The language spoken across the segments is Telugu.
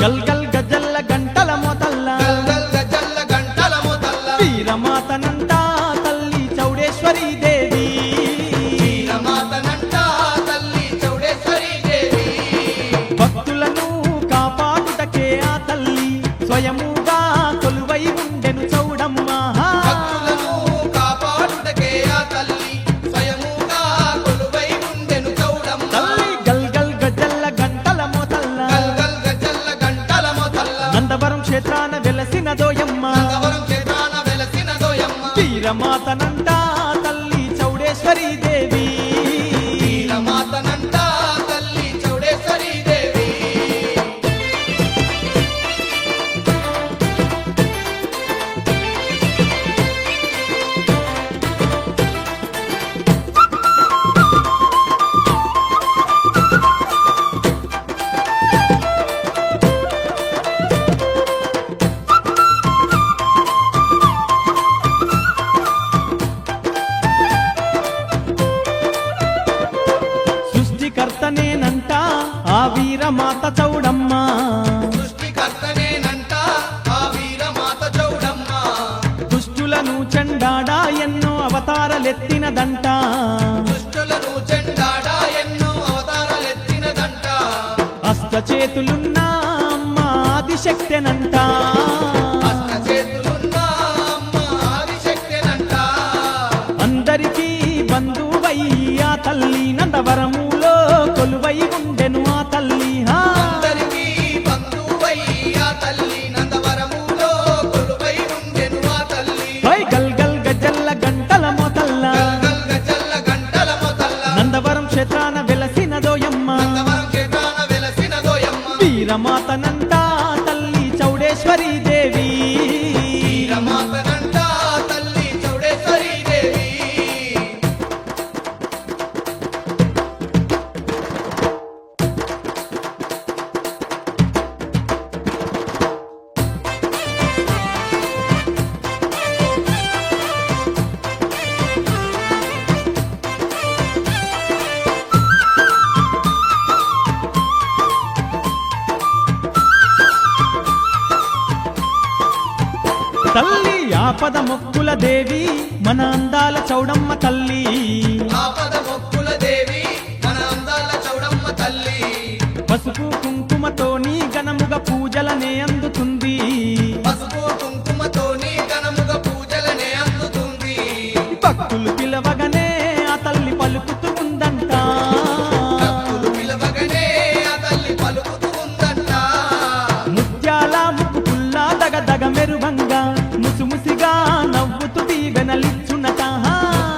గల్ గల్ గజల్ల గంటల మొదల్ల గల్ గజల్ల గంటల మొదల్ల వీరమాతనంట తల్లి చౌడేశ్వరి దేవి వీరమాతనంట తల్లి చౌడేశ్వరి దేవి భక్తులను కాపాడుటకే ఆ తల్లి స్వయముగా కొలువై ఉండెను చౌడమ్మ భక్తులను కాపాడుటకే ఆ తల్లి స్వయముగా కొలువై ఉండెను చౌడమ్మ తల్లి గల్ గల్ గజల్ల గంటల మొదల్ల గల్ గజల్ల గంటల మొదల్ల నందవరం క్షేత్రాన వెలసినదోయమ్మ నందవరం క్షేత్రాన వెలసినదోయమ్మ వీరమాతనంట తల్లి చౌడేశ్వరి దేవి వీరమాతనంట తల్లి చౌడేశ్వరి దేవి సృష్టికర్తనేనంట ఆ వీరమాత చౌడమ్మ సృష్టికర్తనేనంట ఆ వీరమాత చౌడమ్మ దుష్టులను చెండాడా ఎన్నో అవతారలెత్తినదంట దుష్టులను చెండాడా ఎన్నో అవతారాలెత్తినదంట అష్టచేతులున్న అమ్మ ఆదిశక్తెనంట అష్ట చేతులున్న అమ్మ ఆదిశక్తేనంట అందరికీ బంధువై ఆ తల్లి నందవరములో కొలువై ఉండెను ఆ తల్లి అందరికీ బంధువై ఆ తల్లి నందవరములో కొలువై ఉండెను ఆ తల్లి హై గల్ గల్ గజల్ల గంటల మొదల్ల గల్ గజల్ల గంటల మొదల్ల నందవరం క్షేత్రాన వెలసినదోయమ్మ నందవరం క్షేత్రాన వెలసినదోయమ్మ వీరమాతనంట తల్లి చౌడేశ్వరి దేవి వీరమాతనంట తల్లి చౌడేశ్వరి దేవి తల్లి ఆపద మొక్కుల దేవి మన అందాల చౌడమ్మ తల్లి ఆపద మొక్కుల దేవి మన అందాల చౌడమ్మ తల్లి పసుపు కుంకుమతోని ఘనముగా పూజలనే అందుతుంది పసుపు కుంకుమతోని ఘనముగా పూజలనే అందుతుంది భక్తులు పిలవగనే ఆ తల్లి పలుకుతూ ఉందంట భక్తులు పిలవగనే ఆ తల్లి పలుకుతూ ఉందంట ముత్యాల ముక్కు పుల్ల దగ దగ మెరుగంగా ముసిముసిగా నవ్వుతూ దీవెనలిచ్చునట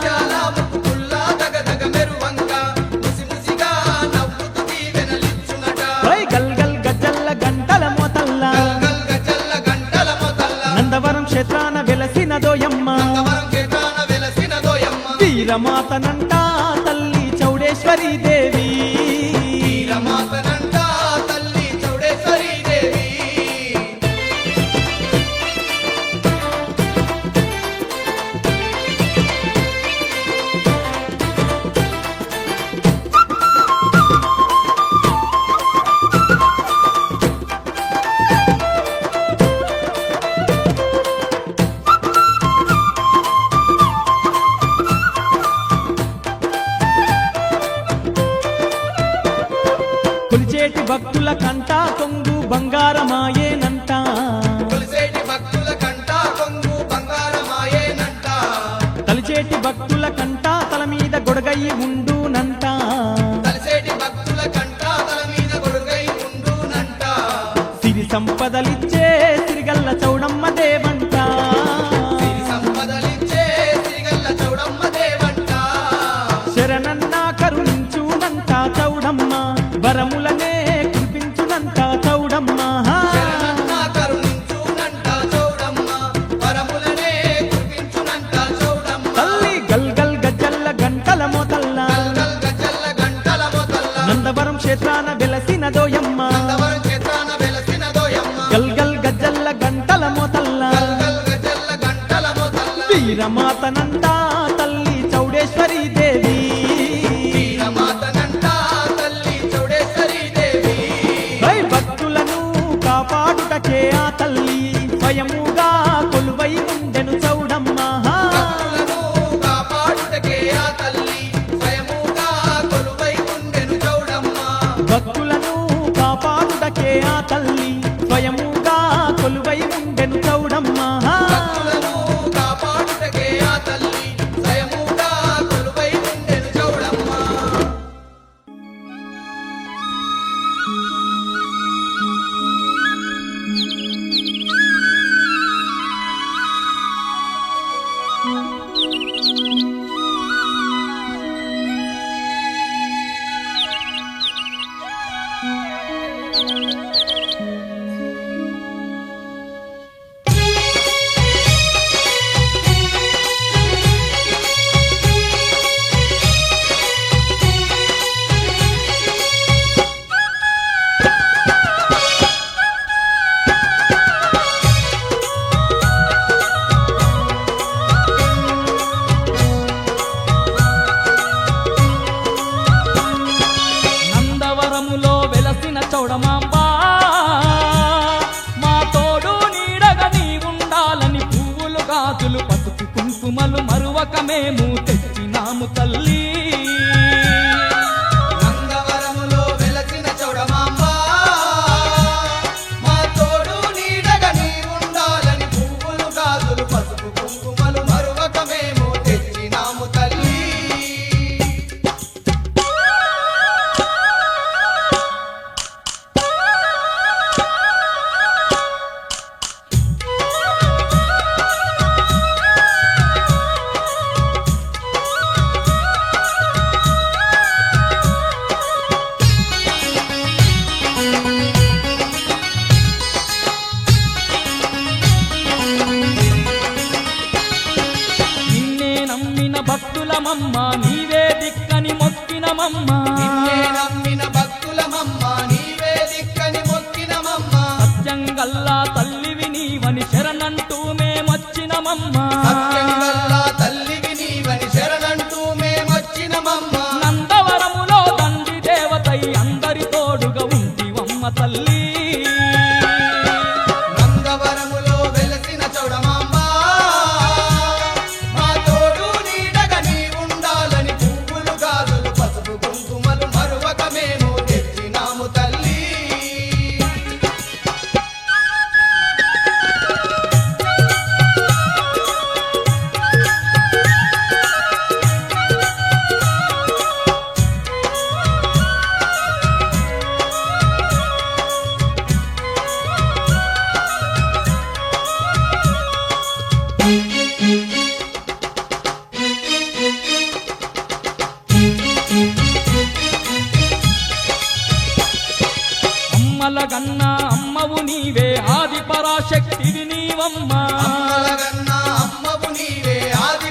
చాలా ముక్కుల్లా దగదగ మెరువంగా ముసిముసిగా నవ్వుతూ దీవెనలిచ్చునట హై గల్ గల్ గజల్ల గంటల మొదల్ల గల్ గజల్ల గంటల మొదల్ల నందవరం క్షేత్రాన వెలసినదోయమ్మ నందవరం క్షేత్రాన వెలసినదోయమ్మ వీరమాతనంట తల్లి చౌడేశ్వరి దేవి వీరమాతనంట తల్లి చౌడేశ్వరి దేవి కొలిచేటి భక్తుల కంట కొంగు బంగారమాయేనంట కొలిసేటి భక్తుల కంట కొంగు బంగారమాయేనంట తలిచేటి భక్తుల కంట తల మీద గొడగయి ఉండునంట కలిసేటి భక్తుల కంట తల మీద గొడుగై ఉండునంట సిరి సంపదలిచ్చే సిరిగల్ల చౌడమ్మ దేవంట సిరి సంపదలిచ్చే సిరిగల్ల చౌడమ్మ దేవంట శరణన్న కరుణించునంట చౌడమ్మ వరములనే కురిపించునంట చౌడమ్మ శరణన్న కరుణించునంట చౌడమ్మ వరములనే కురిపించునంట చౌడమ్మ తల్లి గల్ గల్ గజల్ల గంటల మొదల్ల గల్ గజల్ల గంటల మొదల్ల నందవరం క్షేత్రాన వెలసినదోయమ్మ నందవరం క్షేత్రాన వెలసినదోయమ్మ గల్ గల్ గజల్ల గంటల మొదల్ల గల్ గజల్ల గంటల మొదల్ల వీరమాతనంట తల్లి చౌడేశ్వరి దేవి వీరమాతనంట తల్లి చౌడేశ్వరి దేవి హై భక్తులను కాపాడు ఆ తల్లి స్వయముగా కొలువై ఉండెను చౌడమ్మ భక్తులను కాపాడుటకే ఆ తల్లి స్వయముగా కొలువై ఉండెను చౌడమ్మ. నందవరములో వెలసిన చౌడమాంబా మా తోడు నీడగా నీ ఉండాలని పువ్వులు గాజులు పసుపు కుంకుమలు మరువక మేము తెచ్చినాము తల్లి నందవరములో వెలసిన చౌడమాంబ మా తోడు నీడగా నీ ఉండాలని పువ్వులు గాజులు పసుపు కుంకుమలు మరువక మేము తెచ్చినాము తల్లి. నిన్నే నమ్మిన భక్తులమమ్మ నీవే దిక్కని మొక్కినమమ్మ నిన్నే నమ్మిన భక్తులమమ్మ నీవే దిక్కని మొక్కినమమ్మ. సత్యంగల్లా తల్లివి నీవని శరణంటూ మేమొచ్చినమమ్మ సత్యంగల్లా తల్లివి నీవని శరణంటూ మేమొచ్చినమమ్మ. నందవరములో దండి దేవతై అందరి తోడుగా ఉంటివమ్మ తల్లి నందవరములో వెలసిన చౌడమాంబ మా తోడు నీడగా నీ ఉండాలని పువ్వులు గాజులు పసుపు కుంకుమలు మరువక మేము తెచ్చినాము తల్లి. అమ్మల గన్నా అమ్మవు నీవే ఆది పరాశక్తివి నీవమ్మ అమ్మలగన్న అమ్మవు నీవే ఆది